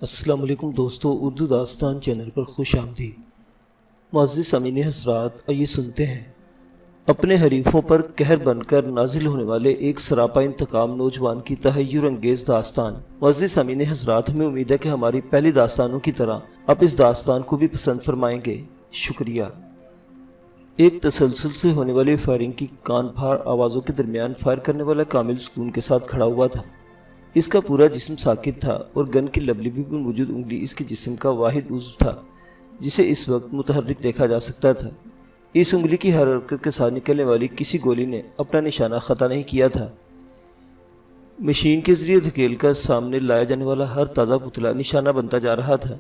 السلام علیکم دوستو، اردو داستان چینل پر خوش آمدید۔ معزز سامعین حضرات، آئیے سنتے ہیں۔ اپنے حریفوں پر قہر بن کر نازل ہونے والے ایک سراپا انتقام نوجوان کی تحیر انگیز داستان۔ معزز سامعین حضرات، ہمیں امید ہے کہ ہماری پہلی داستانوں کی طرح آپ اس داستان کو بھی پسند فرمائیں گے۔ شکریہ۔ ایک تسلسل سے ہونے والی فائرنگ کی کان پھاڑ آوازوں کے درمیان فائر کرنے والا کامل سکون کے ساتھ کھڑا ہوا تھا۔ اس کا پورا جسم ساکت تھا اور گن کی لبلبی پر موجود انگلی اس کے جسم کا واحد عضو تھا جسے اس وقت متحرک دیکھا جا سکتا تھا۔ اس انگلی کی ہر حرکت کے ساتھ نکلنے والی کسی گولی نے اپنا نشانہ خطا نہیں کیا تھا۔ مشین کے ذریعے دھکیل کر سامنے لایا جانے والا ہر تازہ پتلا نشانہ بنتا جا رہا تھا۔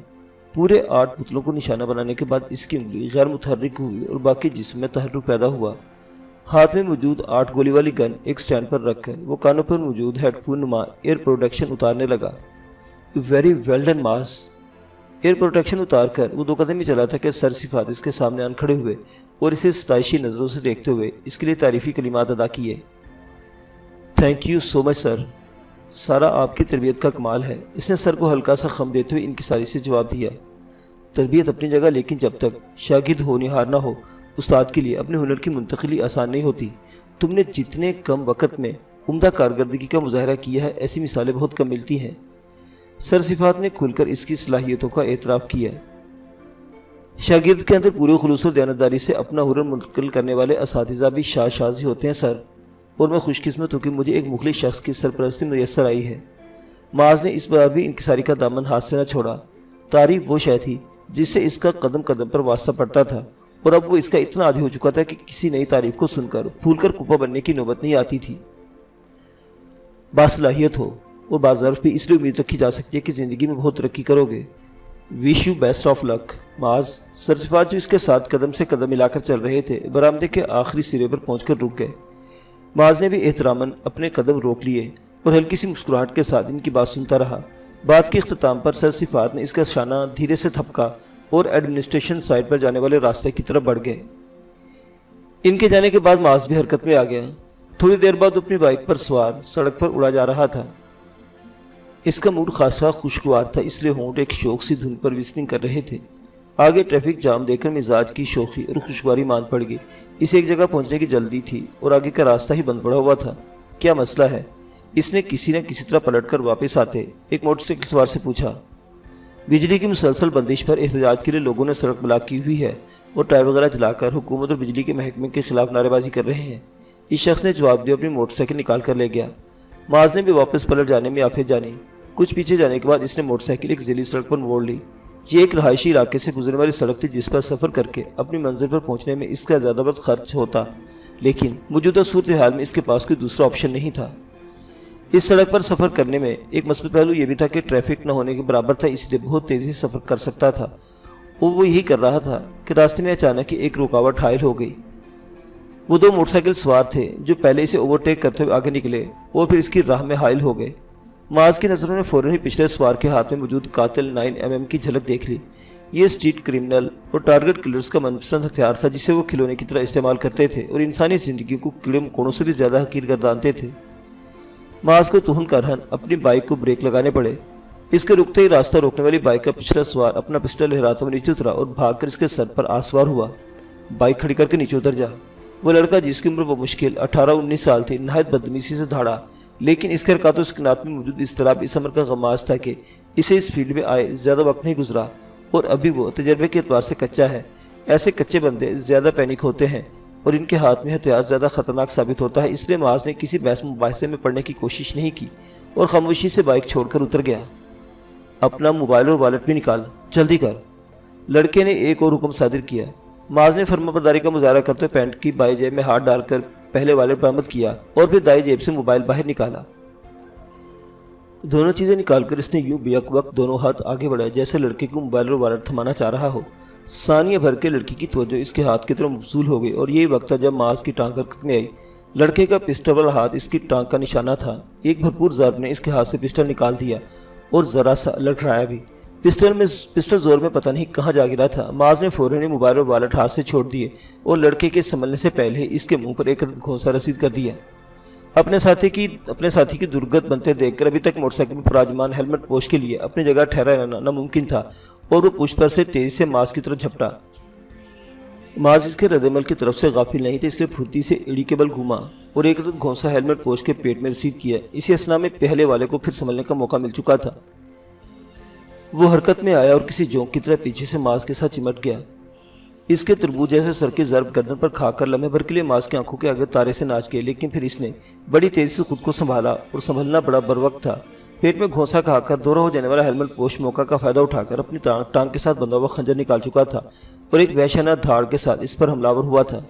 پورے 8 پتلوں کو نشانہ بنانے کے بعد اس کی انگلی غیر متحرک ہوئی اور باقی جسم میں تحرک پیدا ہوا۔ ہاتھ میں موجود 8 گولی والی گن ایک سٹینڈ پر رکھ کر وہ کانوں پر موجود ہیڈ فون نما ایئر پروٹیکشن اتارنے لگا۔ ویری ویل ڈن ماس۔ ایئر پروٹیکشن اتار کر وہ 2 قدم ہی چلا تھا کہ سر صفات اس کے سامنے آن کھڑے ہوئے اور اسے ستائشی نظروں سے دیکھتے ہوئے اس کے لیے تعریفی کلمات ادا کیے۔ تھینک یو سو مچ سر، سارا آپ کی تربیت کا کمال ہے۔ اس نے سر کو ہلکا سا خم دیتے ہوئے انکساری سے جواب دیا۔ تربیت اپنی جگہ، لیکن جب تک شاگرد ہونہار نہ ہو استاد کے لیے اپنے ہنر کی منتقلی آسان نہیں ہوتی۔ تم نے جتنے کم وقت میں عمدہ کارکردگی کا مظاہرہ کیا ہے، ایسی مثالیں بہت کم ملتی ہیں۔ سر صفات نے کھل کر اس کی صلاحیتوں کا اعتراف کیا۔ شاگرد کے اندر پورے خلوص اور دیانتداری سے اپنا ہنر منتقل کرنے والے اساتذہ بھی شاذ ہی ہوتے ہیں سر، اور میں خوش قسمت ہوں کہ مجھے ایک مخلص شخص کی سرپرستی میسر آئی ہے۔ معاذ نے اس بار بھی انکساری کا دامن ہاتھ سے نہ چھوڑا۔ تعریف وہ شے تھی جس سے اس کا قدم قدم پر واسطہ پڑتا تھا، اور اب وہ اس کا اتنا عادی ہو چکا تھا کہ کسی نئی تعریف کو سن کر پھول کر کوپا بننے کی نوبت نہیں آتی تھی۔ باصلاحیت ہو اور باظرف بھی اس لیے امید رکھی جا سکتی ہے کہ زندگی میں بہت ترقی کرو گے۔ وش یو بیسٹ آف لک معاذ۔ سرصفات جو اس کے ساتھ قدم سے قدم ملا کر چل رہے تھے، برآمدے کے آخری سرے پر پہنچ کر رک گئے۔ معاذ نے بھی احتراماً اپنے قدم روک لیے اور ہلکی سی مسکراہٹ کے ساتھ ان کی بات سنتا رہا۔ بات کے اختتام پر سرصفات نے اس کا شانہ دھیرے سے تھپکا اور ایڈمنسٹریشن سائٹ پر جانے والے راستے کی طرف بڑھ گئے۔ ان کے جانے کے بعد معاذ بھی حرکت میں آ گیا۔ تھوڑی دیر بعد اپنی بائک پر سوار سڑک پر اڑا جا رہا تھا۔ اس کا موڈ خاصا خوشگوار تھا، اس لیے ہونٹ ایک شوق سی دھن پر وزننگ کر رہے تھے۔ آگے ٹریفک جام دیکھ کر مزاج کی شوخی اور خوشگواری مان پڑ گئی۔ اسے ایک جگہ پہنچنے کی جلدی تھی اور آگے کا راستہ ہی بند پڑا ہوا تھا۔ کیا مسئلہ ہے؟ اس نے کسی نہ کسی طرح پلٹ کر واپس آتے ایک موٹر سائیکل سوار سے پوچھا۔ بجلی کی مسلسل بندش پر احتجاج کے لیے لوگوں نے سڑک بلاک کی ہوئی ہے اور ٹائر وغیرہ جلا کر حکومت اور بجلی کے محکمے کے خلاف نعرے بازی کر رہے ہیں، اس شخص نے جواب دیا، اپنی موٹر سائیکل نکال کر لے گیا۔ معاذ نے بھی واپس پلٹ جانے میں آفت جانی۔ کچھ پیچھے جانے کے بعد اس نے موٹر سائیکل ایک ذیلی سڑک پر موڑ لی۔ یہ ایک رہائشی علاقے سے گزرنے والی سڑک تھی جس پر سفر کر کے اپنی منزل پر پہنچنے میں اس کا زیادہ وقت خرچ ہوتا، لیکن موجودہ صورتحال میں اس کے پاس کوئی دوسرا آپشن نہیں تھا۔ اس سڑک پر سفر کرنے میں ایک مثبت پہلو یہ بھی تھا کہ ٹریفک نہ ہونے کے برابر تھا، اس لیے بہت تیزی سے سفر کر سکتا تھا۔ وہ یہی کر رہا تھا کہ راستے میں اچانک ایک رکاوٹ حائل ہو گئی۔ وہ 2 موٹر سائیکل سوار تھے جو پہلے اسے اوورٹیک کرتے ہوئے آگے نکلے اور پھر اس کی راہ میں حائل ہو گئے۔ معاذ کی نظروں نے فوراً ہی پچھلے سوار کے ہاتھ میں موجود قاتل 9mm کی جھلک دیکھ لی۔ یہ اسٹریٹ کرمنل اور ٹارگٹ کلرز کا من پسند ہتھیار تھا جسے وہ کھلونے کی طرح استعمال کرتے تھے اور انسانی زندگی کو کیڑے مکوڑوں سے بھی زیادہ حقیر گردانتے تھے۔ معاذ کو توہن کا رہن اپنی بائک کو بریک لگانے پڑے۔ اس کے رکتے ہی راستہ روکنے والی بائک کا پچھلا سوار اپنا پسٹل لہراتا ہوا نیچے اترا اور بھاگ کر اس کے سر پر آسوار ہوا۔ بائک کھڑی کر کے نیچے اتر جا۔ وہ لڑکا جس کی عمر بمشکل 18-19 سال تھی نہایت بدتمیزی سے دھاڑا، لیکن اس کے حرکات و سکنات میں موجود اضطراب اس عمر کا غماز تھا کہ اسے اس فیلڈ میں آئے زیادہ وقت نہیں گزرا اور ابھی وہ تجربے کے اعتبار سے کچا ہے۔ ایسے کچے بندے زیادہ پینک ہوتے ہیں اور ان کے ہاتھ میں ہتھیار زیادہ خطرناک ثابت ہوتا ہے، اس لیے معاذ نے کسی بحث مباحثے میں پڑنے کی کوشش نہیں کی اور خاموشی سے بائک چھوڑ کر اتر گیا۔ اپنا موبائل اور والٹ بھی نکال، جلدی کر۔ لڑکے نے ایک اور حکم صادر کیا۔ معاذ نے فرمانبرداری کا مظاہرہ کرتے ہوئے پینٹ کی بائیں جیب میں ہاتھ ڈال کر پہلے والٹ برآمد کیا اور پھر دائیں جیب سے موبائل باہر نکالا۔ دونوں چیزیں نکال کر اس نے یوں بیک وقت دونوں ہاتھ آگے بڑھائے جیسے لڑکے کو موبائل اور والٹ تھمانا چاہ رہا ہو۔ ثانیہ بھر کے لڑکی کی توجہ اس کے ہاتھ کی طرف مبذول ہو گئی اور یہی وقت تھا جب معاذ کی ٹانگ حرکت میں آئی۔ لڑکے کا پسٹل والا ہاتھ اس کی ٹانگ کا نشانہ تھا۔ ایک بھرپور ضرب نے اس کے ہاتھ سے پسٹل نکال دیا اور ذرا سا لٹرایا بھی۔ پسٹل زور میں پتہ نہیں کہاں جا گرا تھا۔ معاذ نے فوراً ہی موبائل اور والٹ ہاتھ سے چھوڑ دیے اور لڑکے کے سنبھلنے سے پہلے اس کے منہ پر ایک گھونسا رسید کر دیا۔ اپنے ساتھی کی درگت بنتے دیکھ کر ابھی تک موٹر سائیکل پر پراجمان ہیلمٹ پوش کے لیے اپنی جگہ ٹھہرا رہنا ناممکن تھا اور وہ پشت پر سے تیزی سے ماز کی طرف جھپٹا۔ ماز اس کے رد عمل کی طرف سے غافل نہیں تھا، اس لیے پھرتی سے ایڑی کے بل گھوما اور ایک عدد گھونسا ہیلمٹ پوش کے پیٹ میں رسید کیا۔ اسی اثنا میں پہلے والے کو پھر سنبھلنے کا موقع مل چکا تھا۔ وہ حرکت میں آیا اور کسی جونک کی طرح پیچھے سے ماز کے ساتھ چمٹ گیا۔ اس کے تربوز جیسے سر کی ضرب گردن پر کھا کر لمحے بھر کے لیے ماز کی آنکھوں کے آگے تارے سے ناچ گئے، لیکن پھر اس نے بڑی تیزی سے خود کو سنبھالا اور سنبھلنا بڑا بروقت تھا۔ پیٹ میں گھونسا کھا کر دورہ ہو جانے والا ہیلمٹ پوش موقع کا فائدہ اٹھا کر اپنی ٹانگ کے ساتھ بندھا ہوا خنجر نکال چکا تھا اور ایک وحشیانہ دھاڑ کے ساتھ اس پر حملہ آور ہوا تھا۔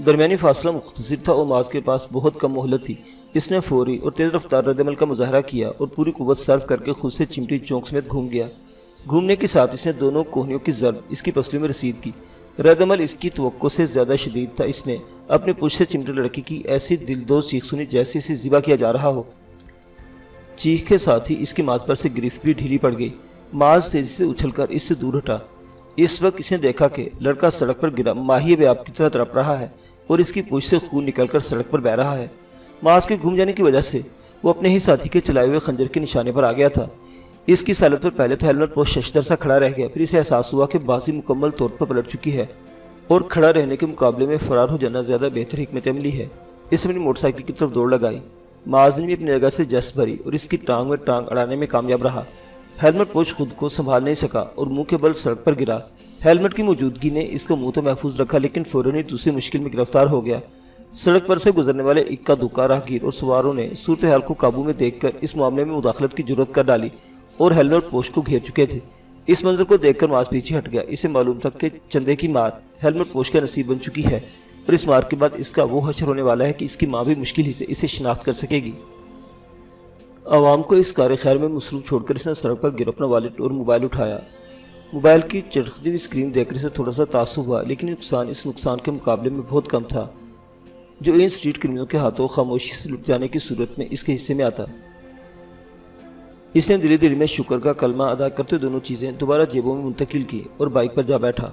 درمیانی فاصلہ مختصر تھا اور ماز کے پاس بہت کم مہلت تھی۔ اس نے فوری اور تیز رفتار رد عمل کا مظاہرہ کیا اور پوری قوت صرف کر کے خود سے چمٹی چونک سمیت گھوم گیا۔ گھومنے کے ساتھ اس نے دونوں کوہنیوں کی ضرب اس کی پسلیوں میں رسید کی۔ رد عمل اس کی توقع سے زیادہ شدید تھا۔ اس نے اپنے پشت سے چمٹی لڑکی کی ایسی دلدوز چیخ سنی جیسے اسے ذبح کیا جا رہا ہو۔ چیخ کے ساتھ ہی اس کی ماز پر سے گرفت بھی ڈھیلی پڑ گئی۔ ماز تیزی سے اچھل کر اس سے دور ہٹا۔ اس وقت اس نے دیکھا کہ لڑکا سڑک پر گرا ماہی بے آب کی طرح تڑپ رہا ہے اور اس کی پوچھ سے خون نکل کر سڑک پر بہہ رہا ہے۔ ماز کے گھوم جانے کی وجہ سے وہ اپنے ہی ساتھی کے چلائے ہوئے خنجر کے نشانے پر آ گیا تھا۔ اس کی حالت پر پہلے تو ہیلمٹ پوش ششدر سا کھڑا رہ گیا، پھر اسے احساس ہوا کہ بازی مکمل طور پر پلٹ چکی ہے اور کھڑا رہنے کے مقابلے میں فرار ہو جانا زیادہ بہتر حکمت عملی ہے۔ اس نے اپنی موٹر سائیکل کی طرف دوڑ لگائی۔ ماز نے بھی اپنی جگہ سے جس بھری اور اس کی ٹانگ میں ٹانگ اڑانے میں کامیاب رہا۔ ہیلمٹ پوش خود کو سنبھال نہیں سکا اور منہ کے بل سڑک پر گرا۔ ہیلمٹ کی موجودگی نے اس کا منہ تو محفوظ رکھا، لیکن فوراً ہی دوسری مشکل میں گرفتار ہو گیا۔ سڑک پر سے گزرنے والے اکا دکا راہگیر اور سواروں نے صورتحال کو قابو میں دیکھ کر اس معاملے میں مداخلت کی جرات کر ڈالی اور ہیلمٹ پوش کو گھیر چکے تھے۔ اس منظر کو دیکھ کر ماز پیچھے ہٹ گیا۔ اسے معلوم تھا کہ چندے کی مار ہیلمٹ پوش کا نصیب بن چکی ہے اور اس مار کے بعد اس کا وہ حشر ہونے والا ہے کہ اس کی ماں بھی مشکل ہی سے اسے شناخت کر سکے گی۔ عوام کو اس کار خیر میں مصروف چھوڑ کر اس نے سڑک پر گر اپنا والٹ اور موبائل اٹھایا۔ موبائل کی چرختی ہوئی اسکرین دیکھ کر اسے تھوڑا سا تعصب ہوا، لیکن نقصان اس نقصان کے مقابلے میں بہت کم تھا جو ان اسٹریٹ کرمینلوں کے ہاتھوں خاموشی سے لٹ جانے کی صورت میں اس کے حصے میں آتا۔ اس نے دلی دل میں شکر کا کلمہ ادا کرتے دونوں چیزیں دوبارہ جیبوں میں منتقل کی اور بائک پر جا بیٹھا۔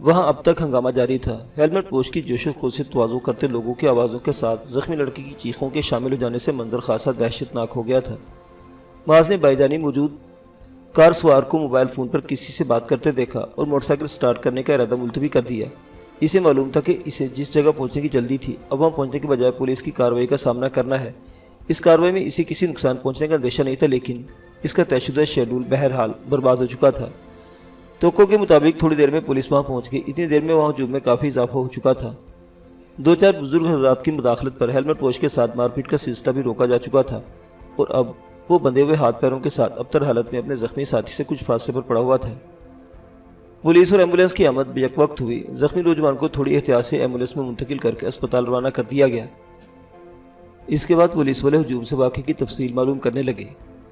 وہاں اب تک ہنگامہ جاری تھا۔ ہیلمٹ پوش کی جوش و خروش سے تواضع کرتے لوگوں کی آوازوں کے ساتھ زخمی لڑکی کی چیخوں کے شامل ہو جانے سے منظر خاصا دہشت ناک ہو گیا تھا۔ ماز نے بائی جانی موجود کار سوار کو موبائل فون پر کسی سے بات کرتے دیکھا اور موٹر سائیکل سٹارٹ کرنے کا ارادہ ملتوی کر دیا۔ اسے معلوم تھا کہ اسے جس جگہ پہنچنے کی جلدی تھی اب وہاں پہنچنے کے بجائے پولیس کی کارروائی کا سامنا کرنا ہے۔ اس کارروائی میں اسے کسی نقصان پہنچنے کا اندیشہ نہیں تھا، لیکن اس کا طے شدہ شیڈول بہرحال برباد ہو چکا تھا۔ توقع کے مطابق تھوڑی دیر میں پولیس وہاں پہنچ گئی۔ اتنی دیر میں وہاں ہجوم میں کافی اضافہ ہو چکا تھا۔ دو چار بزرگ حضرات کی مداخلت پر ہیلمٹ پوش کے ساتھ مار پیٹ کا سلسلہ بھی روکا جا چکا تھا اور اب وہ بندھے ہوئے ہاتھ پیروں کے ساتھ ابتر حالت میں اپنے زخمی ساتھی سے کچھ فاصلے پر پڑا ہوا تھا۔ پولیس اور ایمبولینس کی آمد بیک وقت ہوئی۔ زخمی نوجوان کو تھوڑی احتیاط سے ایمبولینس میں منتقل کر کے اسپتال روانہ کر دیا گیا۔ اس کے بعد پولیس والے ہجوم سے واقعے کی تفصیل معلوم کرنے لگے۔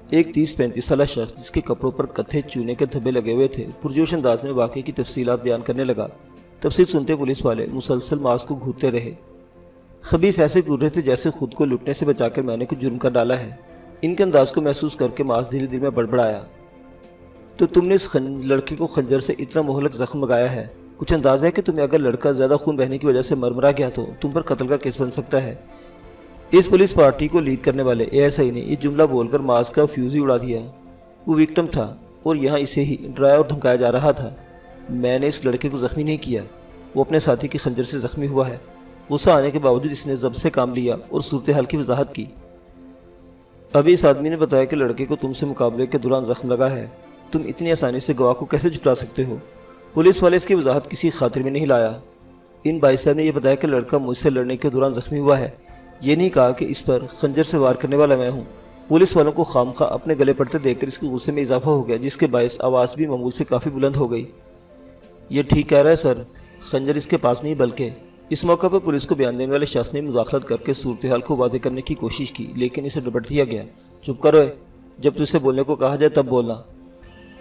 ایک 30-35 سالہ شخص جس کے کپڑوں پر کتھے چونے کے دھبے لگے ہوئے تھے پرجوش انداز میں واقعے کی تفصیلات بیان کرنے لگا۔ تفصیل سنتے پولیس والے مسلسل ماز کو گھورتے رہے۔ خبیث ایسے گھور رہے تھے جیسے خود کو لٹنے سے بچا کر میں نے کچھ جرم کر ڈالا ہے۔ ان کے انداز کو محسوس کر کے ماز دھیرے دھیرے میں بڑبڑایا۔ تو تم نے اس لڑکے کو خنجر سے اتنا مہلک زخم لگایا ہے، کچھ اندازہ ہے کہ تمہیں اگر لڑکا زیادہ خون بہنے کی وجہ سے مرمرا گیا تو تم پر قتل کا کیس بن سکتا ہے۔ اس پولیس پارٹی کو لیڈ کرنے والے ASI نے یہ جملہ بول کر ماز کا فیوز ہی اڑا دیا۔ وہ وکٹم تھا اور یہاں اسے ہی ڈرایا اور دھمکایا جا رہا تھا۔ میں نے اس لڑکے کو زخمی نہیں کیا، وہ اپنے ساتھی کی خنجر سے زخمی ہوا ہے۔ غصہ آنے کے باوجود اس نے ضبط سے کام لیا اور صورتحال کی وضاحت کی۔ ابھی اس آدمی نے بتایا کہ لڑکے کو تم سے مقابلے کے دوران زخم لگا ہے، تم اتنی آسانی سے گواہ کو کیسے جھٹلا سکتے ہو؟ پولیس والے اس کی وضاحت کسی خاطر میں نہیں لایا۔ ان بھائی صاحب نے یہ بتایا کہ لڑکا مجھ سے لڑنے کے دوران زخمی ہوا ہے، یہ نہیں کہا کہ اس پر خنجر سے وار کرنے والا میں ہوں۔ پولیس والوں کو خامخواہ اپنے گلے پڑتے دیکھ کر اس کے غصے میں اضافہ ہو گیا، جس کے باعث آواز بھی معمول سے کافی بلند ہو گئی۔ یہ ٹھیک کہہ رہا ہے سر، خنجر اس کے پاس نہیں، بلکہ اس موقع پر پولیس کو بیان دینے والے شخص نے مداخلت کر کے صورتحال کو واضح کرنے کی کوشش کی، لیکن اسے ڈپٹ دیا گیا۔ چپ کرو، جب تجھ سے بولنے کو کہا جائے تب بولنا۔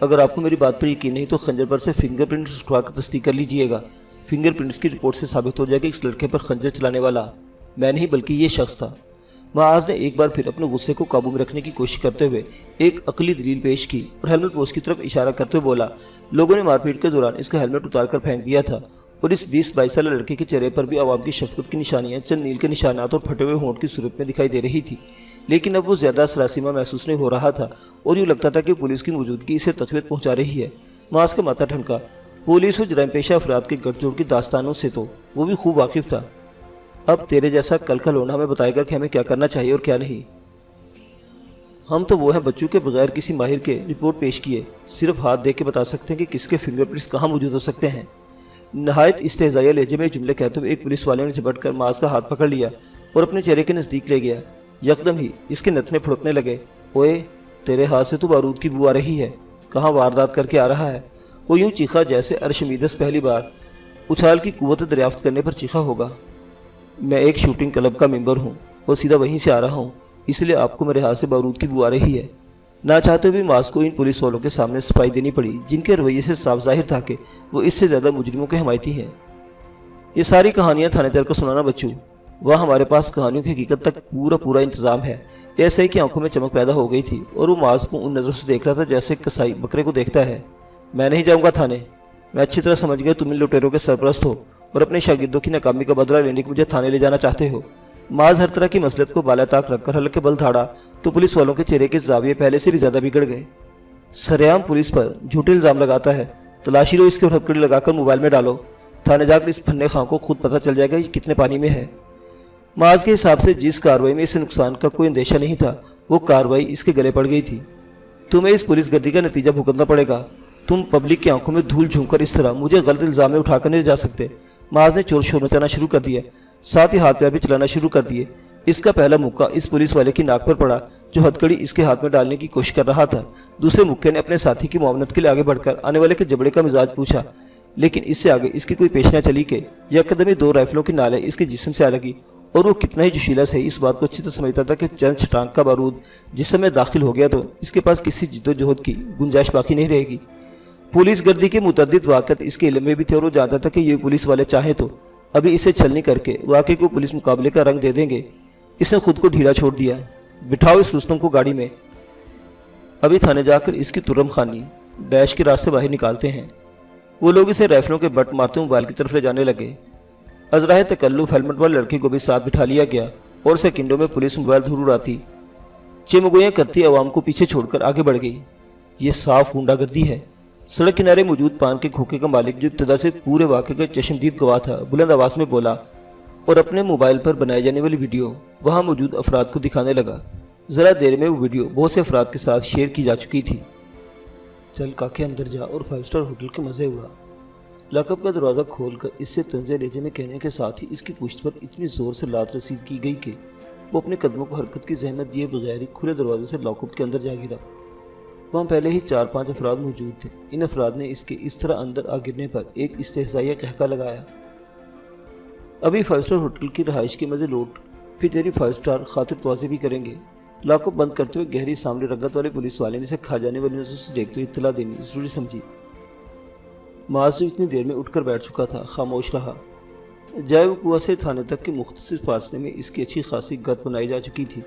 اگر آپ کو میری بات پر یقین نہیں تو خنجر پر سے فنگر پرنٹس اٹھوا کر تصدیق کر لیجئے گا۔ فنگر پرنٹس کی رپورٹ سے ثابت ہو جائے کہ اس لڑکے پر خنجر چلانے والا میں نہیں بلکہ یہ شخص تھا۔ معاذ نے ایک بار پھر اپنے غصے کو قابو میں رکھنے کی کوشش کرتے ہوئے ایک عقلی دلیل پیش کی اور ہیلمٹ پوش کی طرف اشارہ کرتے ہوئے بولا، لوگوں نے مار پیٹ کے دوران اس کا ہیلمٹ اتار کر پھینک دیا تھا اور اس 20-22 سالہ لڑکے کے چہرے پر بھی عوام کی شفقت کی نشانیاں چند نیل کے نشانات اور پھٹے ہوئے ہونٹ کی صورت میں دکھائی دے رہی تھی، لیکن اب وہ زیادہ سراسیمہ محسوس نہیں ہو رہا تھا اور یوں لگتا تھا کہ پولیس کی موجودگی اسے تقویت پہنچا رہی ہے۔ معاذ کا ماتھا ٹھنکا۔ پولیس و جرائم پیشہ افراد کے گٹھ جوڑ کی داستانوں سے تو وہ بھی خوب واقف تھا۔ اب تیرے جیسا کل کا لونڈا ہمیں بتائے گا کہ ہمیں کیا کرنا چاہیے اور کیا نہیں۔ ہم تو وہ ہیں بچوں کے بغیر کسی ماہر کے رپورٹ پیش کیے صرف ہاتھ دے کے بتا سکتے ہیں کہ کس کے فنگر پرنٹس کہاں موجود ہو سکتے ہیں۔ نہایت استہزائیہ لہجے میں جملے کہتے ہوئے ایک پولیس والے نے جھپٹ کر معاذ کا ہاتھ پکڑ لیا اور اپنے چہرے کے نزدیک لے گیا۔ یکدم ہی اس کے نتنے پھڑکنے لگے۔ اوئے، تیرے ہاتھ سے تو بارود کی بو آ رہی ہے، کہاں واردات کر کے آ رہا ہے؟ وہ یوں چیخا جیسے ارشمیدس پہلی بار اچھال کی قوت دریافت کرنے پر چیخا ہوگا۔ میں ایک شوٹنگ کلب کا ممبر ہوں اور سیدھا وہیں سے آ رہا ہوں، اس لیے آپ کو میرے ہاتھ سے بارود کی بو آ رہی ہے۔ نہ چاہتے بھی معاذ کو ان پولیس والوں کے سامنے صفائی دینی پڑی جن کے رویے سے صاف ظاہر تھا کہ وہ اس سے زیادہ مجرموں کے حمایتی ہیں۔ یہ ساری کہانیاں تھانے دار کو سنانا بچوں، وہاں ہمارے پاس کہانیوں کی حقیقت تک پورا انتظام ہے۔ ایسا ہی کہ آنکھوں میں چمک پیدا ہو گئی تھی اور وہ معاذ کو ان نظروں سے دیکھ رہا تھا جیسے کسائی بکرے کو دیکھتا ہے۔ میں نہیں جاؤں گا تھانے، میں اچھی طرح سمجھ گیا تم ان لٹیروں کے سرپرست ہو اور اپنے شاگردوں کی ناکامی کا بدلہ لینے کے مجھے تھانے لے جانا چاہتے ہو۔ معاذ ہر طرح کی مسلط کو بالا طاق رکھ کر ہلکے بل دھاڑا تو پولیس والوں کے چہرے کے زاویے پہلے سے بھی زیادہ بگڑ گئے۔ سریعام پولیس پر جھوٹے الزام لگاتا ہے، تلاشی لو اس کے ہتھکڑی لگا کر موبائل میں ڈالو، تھانے جا کر اس پھنے خاں کو خود پتہ چل جائے گا یہ کتنے پانی میں ہے۔ معاذ کے حساب سے جس کارروائی میں اسے نقصان کا کوئی اندیشہ نہیں تھا وہ کارروائی اس کے گلے پڑ گئی تھی۔ تمہیں اس پولیس گردی کا نتیجہ بھگتنا پڑے گا۔ تم پبلک کی آنکھوں میں دھول جھونک کر اس طرح مجھے غلط الزام میں اٹھا کر نہیں جا سکتے۔ معاذ نے چور شور مچانا شروع کر دیا، ساتھ ہی ہاتھ پیر بھی چلانا شروع کر دیے۔ اس کا پہلا مکہ اس پولیس والے کی ناک پر پڑا جو ہتھکڑی اس کے ہاتھ میں ڈالنے کی کوشش کر رہا تھا۔ دوسرے مکے نے اپنے ساتھی کی معاونت کے لیے آگے بڑھ کر آنے والے کے جبڑے کا مزاج پوچھا، لیکن اس سے آگے اس کی کوئی پیش نہ چلی کہ یکدمی 2 رائفلوں کی نالیں اس کے جسم سے آ لگی اور وہ کتنا ہی جوشیلا سے اس بات کو اچھی طرح سمجھتا تھا کہ چند چھٹانک کا بارود جسم میں داخل ہو گیا تو اس کے پاس کسی جد و جہد کی گنجائش باقی نہیں رہے گی۔ پولیس گردی کے متعدد واقعات اس کے علم میں بھی تھے اور وہ جانتا تھا کہ یہ پولیس والے چاہیں تو ابھی اسے چھلنی کر کے واقعے کو پولیس مقابلے کا رنگ دے دیں گے۔ اس نے خود کو ڈھیلا چھوڑ دیا۔ بٹھاؤ اس رستم کو گاڑی میں، ابھی تھانے جا کر اس کی ترم خانی ڈیش کے راستے باہر نکالتے ہیں۔ وہ لوگ اسے رائفلوں کے بٹ مارتے موبائل کی طرف لے جانے لگے۔ ازراہ تکلف ہیلمٹ والے لڑکے کو بھی ساتھ بٹھا لیا گیا اور سیکنڈوں میں پولیس موبائل دھول اڑاتی چمگویاں کرتی عوام کو پیچھے چھوڑ کر آگے بڑھ گئی۔ یہ صاف غنڈہ گردی ہے۔ سڑک کنارے موجود پان کے کھوکے کا مالک جو ابتدا سے پورے واقعے کا چشمدید گواہ تھا بلند آواز میں بولا اور اپنے موبائل پر بنائی جانے والی ویڈیو وہاں موجود افراد کو دکھانے لگا۔ ذرا دیر میں وہ ویڈیو بہت سے افراد کے ساتھ شیئر کی جا چکی تھی۔ چل کاکے اندر جا اور 5 اسٹار ہوٹل کے مزے اڑا، لاکب کا دروازہ کھول کر اس سے طنز لہجے میں کہنے کے ساتھ ہی اس کی پشت پر اتنی زور سے لات رسید کی گئی کہ وہ اپنے قدموں کو حرکت کی زحمت دیے بغیر ہی کھلے دروازے سے لاکب کے اندر جا گرا۔ وہاں پہلے ہی 4-5 افراد موجود تھے۔ ان افراد نے اس کے اس طرح اندر آ گرنے پر ایک استہزائیہ قہقہ لگایا۔ ابھی 5 اسٹار ہوٹل کی رہائش کے مزے لوٹ، پھر تیری 5 اسٹار خاطر توازی بھی کریں گے۔ لاکب بند کرتے ہوئے گہری سامنے رنگت والے پولیس والے نے اسے کھا جانے والی نظروں سے دیکھتے ہوئے اطلاع دینی ضروری سمجھی۔ معاذ جو اتنی دیر میں اٹھ کر بیٹھ چکا تھا خاموش رہا۔ جائے وہ کنواں سے تھانے تک کے مختصر فاصلے میں اس کی اچھی خاصی گت بنائی جا چکی تھی۔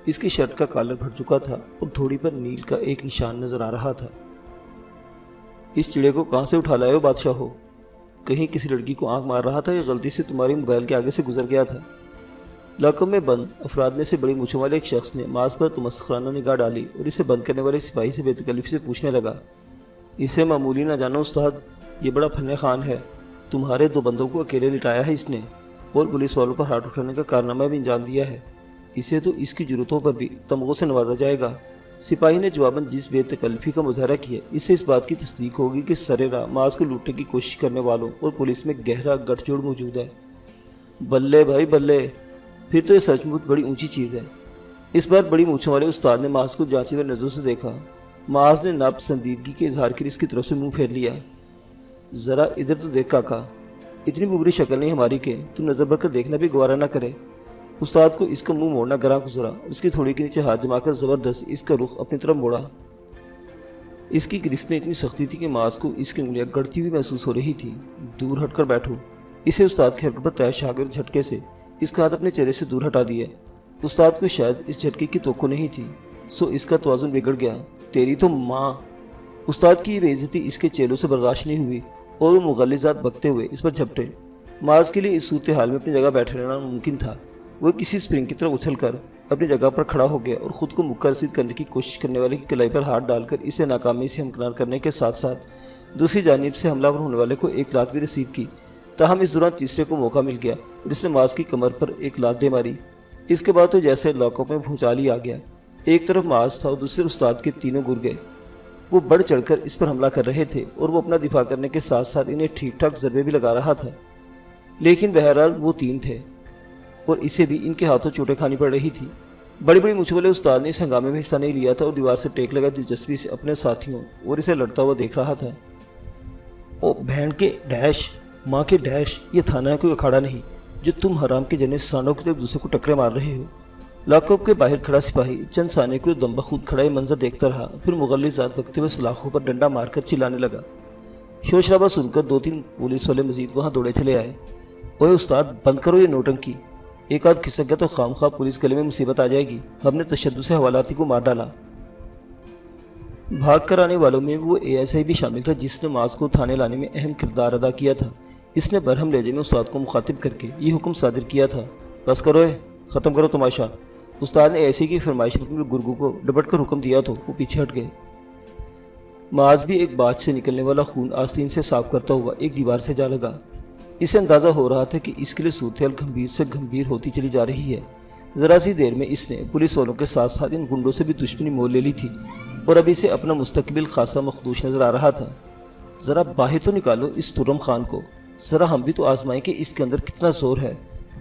اس کی شرٹ کا کالر پھٹ چکا تھا اور تھوڑی پر نیل کا ایک نشان نظر آ رہا تھا۔ اس چڑے کو کہاں سے اٹھا لائے ہو بادشاہ ہو؟ کہیں کسی لڑکی کو آنکھ مار رہا تھا یا غلطی سے تمہاری موبائل کے آگے سے گزر گیا تھا؟ لاکب میں بند افراد میں سے بڑی مونچھوں والے ایک شخص نے معاذ پر تمسخرانہ نگاہ ڈالی اور اسے بند کرنے والے سپاہی سے بے تکلفی سے پوچھنے لگا، اسے معمولی نہ جانا استاد، یہ بڑا فن خان ہے، تمہارے 2 بندوں کو اکیلے لٹایا ہے اس نے اور پولیس والوں پر ہاتھ اٹھانے کا کارنامہ بھی انجام دیا ہے، اسے تو اس کی جرتوں پر بھی تمغوں سے نوازا جائے گا۔ سپاہی نے جواباً جس بے تکلفی کا مظاہرہ کیا اس سے اس بات کی تصدیق ہوگی کہ سرے راہ معاذ کو لوٹنے کی کوشش کرنے والوں اور پولیس میں گہرا گٹھ جوڑ موجود ہے۔ بلے بھائی بلے، پھر تو یہ سچ مچ بڑی اونچی چیز ہے۔ اس بار بڑی مونچھوں والے استاد نے معاذ کو جانچی ہوئے نظروں سے دیکھا۔ معاذ نے ناپسندیدگی کے اظہار کے لیے اس کی طرف سے منہ پھیر لیا۔ ذرا ادھر تو دیکھ کاکا، اتنی ببری شکل نہیں ہماری کہ تم نظر بھر کر دیکھنا بھی گوارا نہ کرے۔ استاد کو اس کا منہ موڑنا گراں گزرا، اس کی تھوڑی کے نیچے ہاتھ جما کر زبردست اس کا رخ اپنی طرف موڑا۔ اس کی گرفت میں اتنی سختی تھی کہ معاذ کو اس کی انگلیاں گڑتی ہوئی محسوس ہو رہی تھی۔ دور ہٹ کر بیٹھو۔ اسے استاد کی حرکت پر تیش آ کر جھٹکے سے اس کا ہاتھ اپنے چہرے سے دور ہٹا دیا۔ استاد کو شاید اس جھٹکے کی توقع نہیں تھی، سو اس کا توازن بگڑ گیا۔ تیری تو ماں! استاد کی یہ بے عزتی اس کے چہلوں سے برداشت نہیں ہوئی اور وہ مغلظات بکتے ہوئے اس پر جھپٹے۔ معاذ کے لیے اس صورتحال میں اپنی جگہ بیٹھے رہنا ممکن تھا۔ وہ کسی سپرنگ کی طرح اچھل کر اپنی جگہ پر کھڑا ہو گیا اور خود کو مکہ رسید کرنے کی کوشش کرنے والے کی کلائی پر ہاتھ ڈال کر اسے ناکامی سے ہمکنار کرنے کے ساتھ ساتھ دوسری جانب سے حملہ آور ہونے والے کو ایک لات بھی رسید کی۔ تاہم اس دوران تیسرے کو موقع مل گیا اور اس نے معاذ کی کمر پر ایک لات دے ماری۔ اس کے بعد تو جیسے لاک اپ میں بھونچال ہی آ گیا۔ ایک طرف معاذ تھا اور دوسرے استاد کے تینوں گرگے۔ وہ بڑھ چڑھ کر اس پر حملہ کر رہے تھے اور وہ اپنا دفاع کرنے کے ساتھ ساتھ انہیں ٹھیک ٹھاک ضربے بھی لگا رہا تھا، لیکن بہرحال وہ تین تھے اور اسے بھی ان کے ہاتھوں چوٹیں کھانی پڑ رہی تھی۔ بڑی بڑی مچھ والے استاد نے اس ہنگامے میں حصہ نہیں لیا تھا اور دیوار سے ٹیک لگا دلچسپی سے اپنے ساتھیوں اور اسے لڑتا ہوا دیکھ رہا تھا۔ او بہن کے ڈیش، ماں کے ڈیش، یہ تھانہ ہے کوئی اکھاڑا نہیں جو تم حرام کے جنے سانوں کی ایک دوسرے کو ٹکرے مار رہے ہو۔ لاک اپ کے باہر کھڑا سپاہی چند ثانیے کو دم بخود کھڑا یہ منظر دیکھتا رہا، پھر مغلظات بکتے ہوئے سلاخوں پر ڈنڈا مار کر چلانے لگا۔ شور شرابہ سن کر دو تین پولیس والے مزید وہاں دوڑے چلے آئے۔ اوے استاد بند کرو یہ نوٹنکی، ایک آدھ کھسک گیا تو خام خواہ پولیس گلے میں مصیبت آ جائے گی۔ ہم نے تشدد سے حوالاتی کو مار ڈالا۔ بھاگ کر آنے والوں میں وہ اے ایس آئی بھی شامل تھا جس نے معاذ کو تھانے لانے میں اہم کردار ادا کیا تھا۔ اس نے برہم لہجے میں استاد کو مخاطب کر کے یہ حکم صادر کیا تھا، بس کرو ختم کرو تماشا۔ استاد نے ایسے کی فرمائش پر اپنے گرگوں کو ڈپٹ کر حکم دیا تو وہ پیچھے ہٹ گئے۔ معاذ بھی ایک بانچ سے نکلنے والا خون آستین سے صاف کرتا ہوا ایک دیوار سے جا لگا۔ اسے اندازہ ہو رہا تھا کہ اس کے لیے صورتحال گھمبیر سے گھمبیر ہوتی چلی جا رہی ہے۔ ذرا سی دیر میں اس نے پولیس والوں کے ساتھ ساتھ ان گنڈوں سے بھی دشمنی مول لے لی تھی اور اب اسے اپنا مستقبل خاصا مخدوش نظر آ رہا تھا۔ ذرا باہر تو نکالو اس ترم خان کو، ذرا ہم بھی تو آزمائیں کہ اس کے اندر کتنا زور ہے۔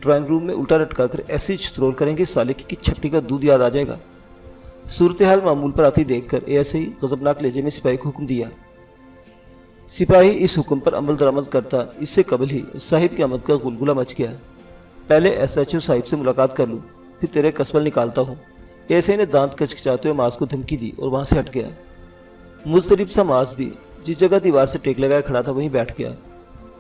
ڈرائنگ روم میں الٹا لٹکا کر ایسی چترول کریں گے سالے کی چھٹی کا دودھ یاد آ جائے گا۔ صورتحال معمول پر آتی دیکھ کر ایسے ہی غضبناک لہجے میں سپاہی کو حکم دیا۔ سپاہی اس حکم پر عمل درآمد کرتا اس سے قبل ہی صاحب کی آمد کا غلغلہ مچ گیا۔ پہلے ایس ایچ او صاحب سے ملاقات کر لوں پھر تیرے قصبل نکالتا ہوں۔ ایسے نے دانت کچکچاتے ہوئے معاذ کو دھمکی دی اور وہاں سے ہٹ گیا۔ مضطرب سا معاذ بھی جس جگہ دیوار سے ٹیک لگائے کھڑا تھا وہیں بیٹھ گیا۔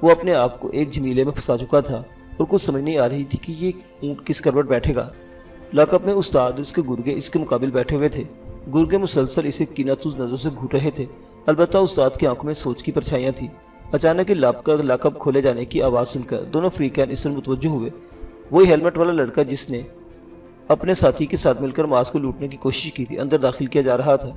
وہ اپنے آپ کو ایک جمیلے میں پھنسا چکا تھا اور کچھ سمجھ نہیں آ رہی تھی کہ یہ اونٹ کس کروٹ بیٹھے گا۔ لاک اپ میں استاد اور اس کے گرگے اس کے مقابل بیٹھے ہوئے تھے۔ گرگے مسلسل اسے کیناتوز نظروں سے گھوٹ رہے تھے، البتہ استاد کی آنکھوں میں سوچ کی پرچھائیاں تھیں۔ اچانک لاک اپ کھولے جانے کی آواز سن کر دونوں فریقین اس طرح متوجہ ہوئے۔ وہی ہیلمٹ والا لڑکا جس نے اپنے ساتھی کے ساتھ مل کر معاذ کو لوٹنے کی کوشش کی تھی اندر داخل کیا جا رہا تھا۔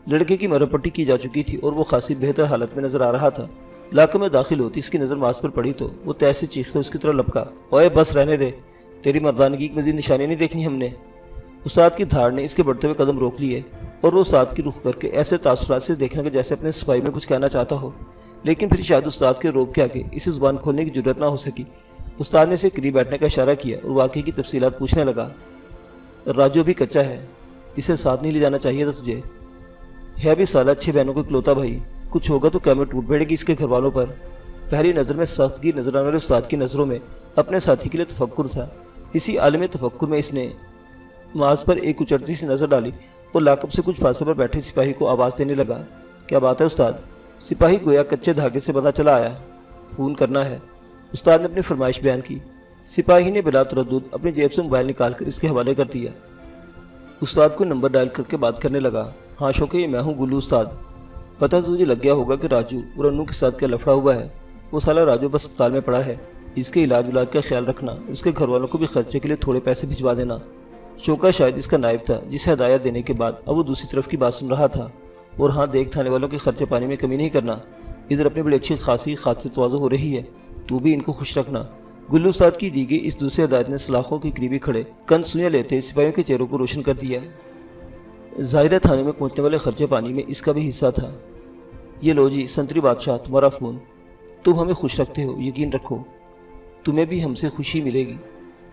لڑکے کی مرہم پٹی کی جا چکی تھی اور وہ خاصی بہتر حالت میں نظر آ رہا تھا۔ لاک اپ میں داخل ہوتی اس کی نظر معاذ پر پڑی تو وہ تیز سے چیختے اس کی طرف لپکا، اوئے بس رہنے دے، تیری مردانگی کی مزید نشانی نہیں دیکھنی ہم نے۔ استاد کی دھاڑ نے اس کے بڑھتے ہوئے قدم روک لیے اور وہ استاد کی رخ کر کے ایسے تاثرات سے دیکھنے کا جیسے اپنے صفائی میں کچھ کہنا چاہتا ہو، لیکن پھر شاید استاد کے روب کے آگے اسے زبان کھولنے کی جرت نہ ہو سکی۔ استاد نے اسے قریب بیٹھنے کا اشارہ کیا اور واقعے کی تفصیلات پوچھنے لگا۔ راجو بھی کچا ہے، اسے ساتھ نہیں لے جانا چاہیے تھا تجھے، ہے بھی سالہ 6 بہنوں کو اکلوتا بھائی، کچھ ہوگا تو قیامت ٹوٹ پڑے گی اس کے گھر والوں پر۔ پہلی نظر میں سختگیر نظر آنے والے استاد کی نظروں میں اپنے ساتھی کے لیے تفکر تھا۔ اسی عالم تفکر میں اس نے معاذ پر ایک اچٹتی سی نظر ڈالی اور لاک اپ سے کچھ فاصلے پر بیٹھے سپاہی کو آواز دینے لگا، کیا بات ہے استاد؟ سپاہی گویا کچے دھاگے سے بندھا چلا آیا، فون کرنا ہے۔ استاد نے اپنی فرمائش بیان کی۔ سپاہی نے بلا تردد اپنی جیب سے موبائل نکال کر اس کے حوالے کر دیا۔ استاد کو نمبر ڈائل کر کے بات کرنے لگا، ہاں شوکے یہ میں ہوں گلو استاد، پتہ تو تجھے لگ گیا ہوگا کہ راجو اور انو کے ساتھ کیا لفڑا ہوا ہے۔ وہ سالہ راجو بس اسپتال میں پڑا ہے، اس کے علاج کا خیال رکھنا، اس کے گھر والوں کو بھی خرچے کے لیے تھوڑے پیسے بھجوا دینا۔ شوکا شاید اس کا نائب تھا جسے ہدایت دینے کے بعد اب وہ دوسری طرف کی بات سن رہا تھا۔ اور ہاں دیکھ تھانے والوں کے خرچے پانی میں کمی نہیں کرنا، ادھر اپنی بڑی اچھی خاصی خاص تواضع ہو رہی ہے، تو بھی ان کو خوش رکھنا۔ گلو استاد کی دی گئی اس دوسری ہدایت نے سلاخوں کے قریبی کھڑے کن سوئیاں لیتے سپاہیوں کے چہروں کو روشن کر دیا۔ ظاہرہ تھانے میں پہنچنے والے خرچے پانی میں اس کا بھی حصہ تھا۔ یہ لو جی سنتری بادشاہ تمہارا فون، تم ہمیں خوش رکھتے ہو، یقین رکھو تمہیں بھی ہم سے خوشی ملے گی۔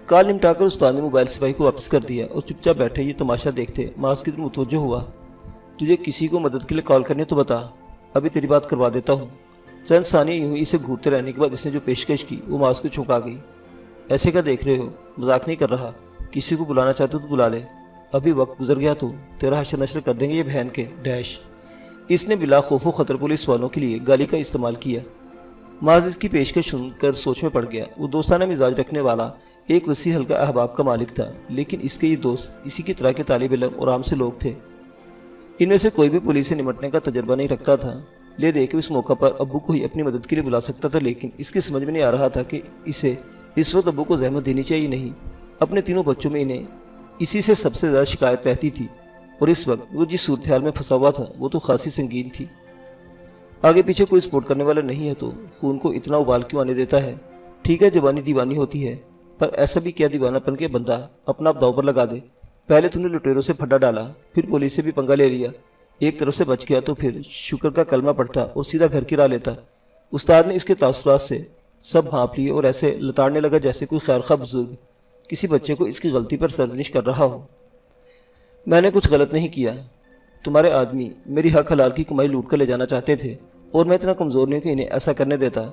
کال نمٹا کر استاد نے موبائل سپاہی کو واپس کر دیا اور چپ چاپ بیٹھے یہ تماشا دیکھتے معاذ کی طرف متوجہ ہوا۔ تجھے کسی کو مدد کے لیے کال کرنے تو بتا، ابھی تیری بات کروا دیتا ہوں۔ چند ثانیے یوں ہی اسے گھورتے رہنے کے بعد اس نے جو پیشکش کی وہ معاذ کو چونکا گئی۔ ایسے کا دیکھ رہے ہو، مذاق نہیں کر رہا، کسی کو بلانا چاہتے تو بلا لے، ابھی وقت گزر گیا تو تیرا حشر نشر کر دیں گے یہ بہن کے ڈیش۔ اس نے بلا خوف و خطر پولیس والوں کے لیے گالی کا استعمال کیا۔ معاذ اس کی پیشکش سن کر سوچ میں پڑ گیا۔ وہ دوستانہ مزاج رکھنے والا ایک وسیع حلقہ احباب کا مالک تھا، لیکن اس کے یہ دوست اسی کی طرح کے طالب علم اور عام سے لوگ تھے۔ ان میں سے کوئی بھی پولیس سے نمٹنے کا تجربہ نہیں رکھتا تھا۔ لے دے کہ اس موقع پر ابو کو ہی اپنی مدد کے لیے بلا سکتا تھا، لیکن اس کی سمجھ میں نہیں آ رہا تھا کہ اسے اس وقت ابو کو زحمت دینی چاہیے نہیں۔ اپنے تینوں بچوں میں انہیں اسی سے سب سے زیادہ شکایت رہتی تھی، اور اس وقت وہ جس صورتحال میں پھنسا ہوا تھا وہ تو خاصی سنگین تھی۔ آگے پیچھے کوئی سپورٹ کرنے والا نہیں ہے تو خون کو اتنا ابال کیوں آنے دیتا ہے؟ ٹھیک ہے جوانی دیوانی ہوتی ہے، پر ایسا بھی کیا دیوانہ پن کے بندہ اپنا آپ داؤ پر لگا دے؟ پہلے تم نے لٹیروں سے پھڈا ڈالا، پھر پولیس سے بھی پنگا لے لیا، ایک طرف سے بچ گیا تو پھر شکر کا کلمہ پڑھتا اور سیدھا گھر کی راہ لیتا۔ استاد نے اس کے تاثرات سے سب بھانپ لیے اور ایسے لتاڑنے لگا جیسے کوئی خیرخواہ بزرگ کسی بچے کو اس کی غلطی پر سرزنش کر رہا ہو۔ میں نے کچھ غلط نہیں کیا، تمہارے آدمی میری حق حلال کی کمائی لوٹ کر لے جانا چاہتے تھے، اور میں اتنا کمزور نہیں کہ انہیں ایسا کرنے دیتا۔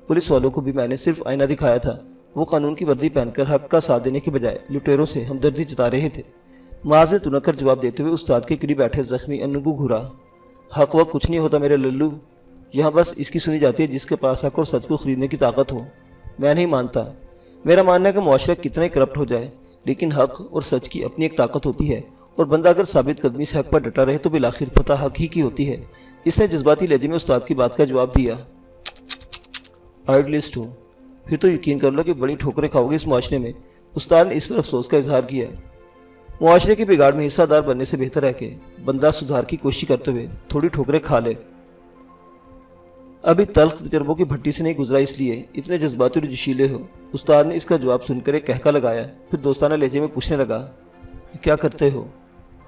پولیس والوں کو بھی میں نے صرف آئینہ دکھایا تھا، وہ قانون کی وردی پہن کر حق کا ساتھ دینے کے بجائے لٹیروں سے ہمدردی جتا رہے تھے۔ معاذ نے تنک کر جواب دیتے ہوئے استاد کے قریب بیٹھے زخمی انو کو گھورا۔ حق وقت کچھ نہیں ہوتا میرے للو، یہاں بس اس کی سنی جاتی ہے جس کے پاس حق اور سچ کو خریدنے کی طاقت ہو۔ میں نہیں مانتا، میرا ماننا ہے کہ معاشرہ کتنا ہی کرپٹ ہو جائے لیکن حق اور سچ کی اپنی ایک طاقت ہوتی ہے، اور بندہ اگر ثابت قدمی سے حق پر ڈٹا رہے تو بالآخر فتح حق ہی کی ہوتی ہے۔ اس نے جذباتی لہجے میں استاد کی بات کا جواب دیا۔ آئیڈلسٹ ہو، پھر تو یقین کر لو کہ بڑی ٹھوکریں کھاؤ گے اس معاشرے میں۔ استاد نے اس پر افسوس کا اظہار کیا۔ معاشرے کے بگاڑ میں حصہ دار بننے سے بہتر ہے کہ بندہ سدھار کی کوشش کرتے ہوئے تھوڑی ٹھوکریں کھا لے۔ ابھی تلخ تجربوں کی بھٹی سے نہیں گزرا اس لیے اتنے جذباتی اور جوشیلے ہو۔ استاد نے اس کا جواب سن کر ایک کہکا لگایا، پھر دوستانہ لہجے میں پوچھنے لگا، کیا کرتے ہو؟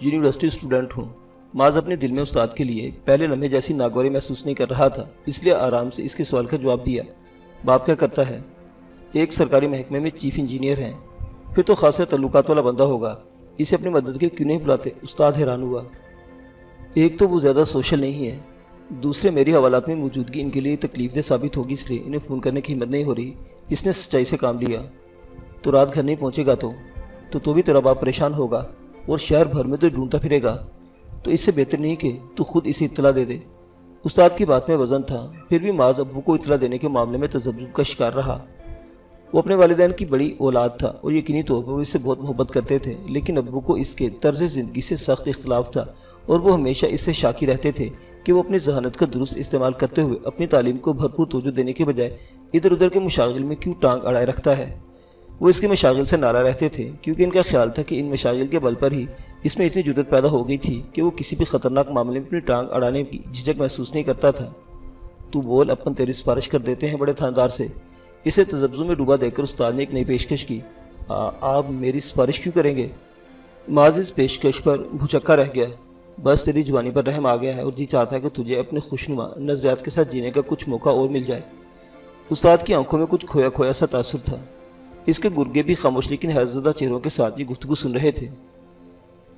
یونیورسٹی اسٹوڈنٹ ہوں۔ معاذ اپنے دل میں استاد کے لیے پہلے لمحے جیسی ناگواری محسوس نہیں کر رہا تھا، اس لیے آرام سے اس کے سوال کا جواب دیا۔ باپ کیا کرتا ہے؟ ایک سرکاری محکمے میں چیف انجینئر ہیں۔ پھر تو خاصے تعلقات والا بندہ ہوگا، اسے اپنی مدد کے کیوں نہیں بلاتے؟ استاد حیران ہوا۔ ایک تو وہ زیادہ سوشل نہیں ہے، دوسرے میری حوالات میں موجودگی ان کے لیے تکلیف دہ ثابت ہوگی، اس لیے انہیں فون کرنے کی ہمت نہیں ہو رہی۔ اس نے سچائی سے کام لیا۔ تو رات گھر نہیں پہنچے گا تو بھی تیرا باپ پریشان ہوگا اور شہر بھر میں تو ڈھونڈتا پھرے گا، تو اس سے بہتر نہیں کہ تو خود اسے اطلاع دے دے۔ استاد کی بات میں وزن تھا، پھر بھی معاذ ابو کو اطلاع دینے کے معاملے میں تذبذب کا شکار رہا۔ وہ اپنے والدین کی بڑی اولاد تھا اور یقینی طور پر وہ اس سے بہت محبت کرتے تھے، لیکن ابو کو اس کے طرز زندگی سے سخت اختلاف تھا اور وہ ہمیشہ اس سے شاکی رہتے تھے کہ وہ اپنی ذہانت کا درست استعمال کرتے ہوئے اپنی تعلیم کو بھرپور توجہ دینے کے بجائے ادھر ادھر کے مشاغل میں کیوں ٹانگ اڑائے رکھتا ہے۔ وہ اس کے مشاغل سے ناراض رہتے تھے کیونکہ ان کا خیال تھا کہ ان مشاغل کے بل پر ہی اس میں اتنی جرأت پیدا ہو گئی تھی کہ وہ کسی بھی خطرناک معاملے میں اپنی ٹانگ اڑانے کی جھجک محسوس نہیں کرتا تھا۔ تو بول، اپن تیری سفارش کر دیتے ہیں بڑے تھاندار سے۔ اسے تذبذب میں ڈوبا دے کر استاد نے ایک نئی پیشکش کی۔ آپ میری سفارش کیوں کریں گے؟ معاذ اس پیشکش پر بھچکا رہ گیا۔ بس تیری جوانی پر رحم آ گیا ہے اور جی چاہتا ہے کہ تجھے اپنے خوشنما نظریات کے ساتھ جینے کا کچھ موقع اور مل جائے۔ استاد کی آنکھوں میں کچھ کھویا کھویا سا تاثر تھا۔ اس کے گرگے بھی خاموش لیکن حیرت زدہ چہروں کے ساتھ یہ گفتگو سن رہے تھے۔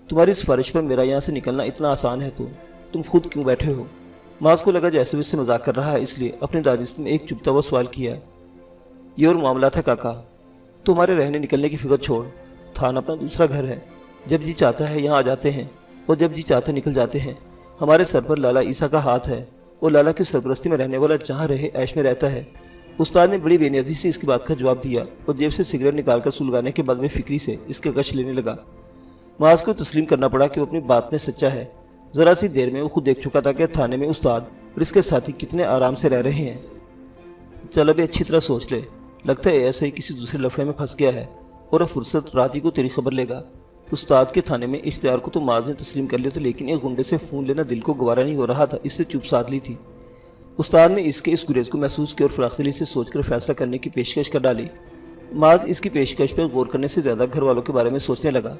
تمہاری سفارش پر میرا یہاں سے نکلنا اتنا آسان ہے تو تم خود کیوں بیٹھے ہو؟ معاذ کو لگا جیسے وہ اس سے مذاق کر رہا ہے، اس لیے اپنے دانست میں ایک چبھتا ہوا سوال کیا۔ یہ اور معاملہ تھا کاکا، تمہارے رہنے نکلنے کی فکر چھوڑ، تھانہ اپنا دوسرا گھر ہے، جب جی چاہتا ہے یہاں آ جاتے ہیں اور جب جی چاہتا ہے نکل جاتے ہیں۔ ہمارے سر پر لالا عیسیٰ کا ہاتھ ہے اور لالا کی سرپرستی میں رہنے والا جہاں رہے عیش میں رہتا ہے۔ استاد نے بڑی بے نیازی سے اس کی بات کا جواب دیا اور جیب سے سگریٹ نکال کر سلگانے کے بعد میں فکری سے اس کے گش لینے لگا۔ معاذ کو تسلیم کرنا پڑا کہ وہ اپنی بات میں سچا ہے۔ ذرا سی دیر میں وہ خود دیکھ چکا تھا کہ تھانے میں استاد اور اس کے ساتھی کتنے آرام سے رہ رہے ہیں۔ چل ابھی اچھی طرح سوچ لے، لگتا ہے ایسے ہی کسی دوسرے لفڑے میں پھنس گیا ہے اور اب فرصت رات ہی کو تیری خبر لے گا۔ استاد کے تھانے میں اختیار کو تو معاذ نے تسلیم کر لیا تھا، لیکن ایک گنڈے سے فون لینا دل کو گوارا نہیں ہو رہا تھا، اس سے چپ سادھ لی تھی۔ استاد نے اس کے اس گریز کو محسوس کیا اور فراخ دلی سے سوچ کر فیصلہ کرنے کی پیشکش کر ڈالی۔ معاذ اس کی پیشکش پر غور کرنے سے زیادہ گھر والوں کے بارے میں سوچنے لگا۔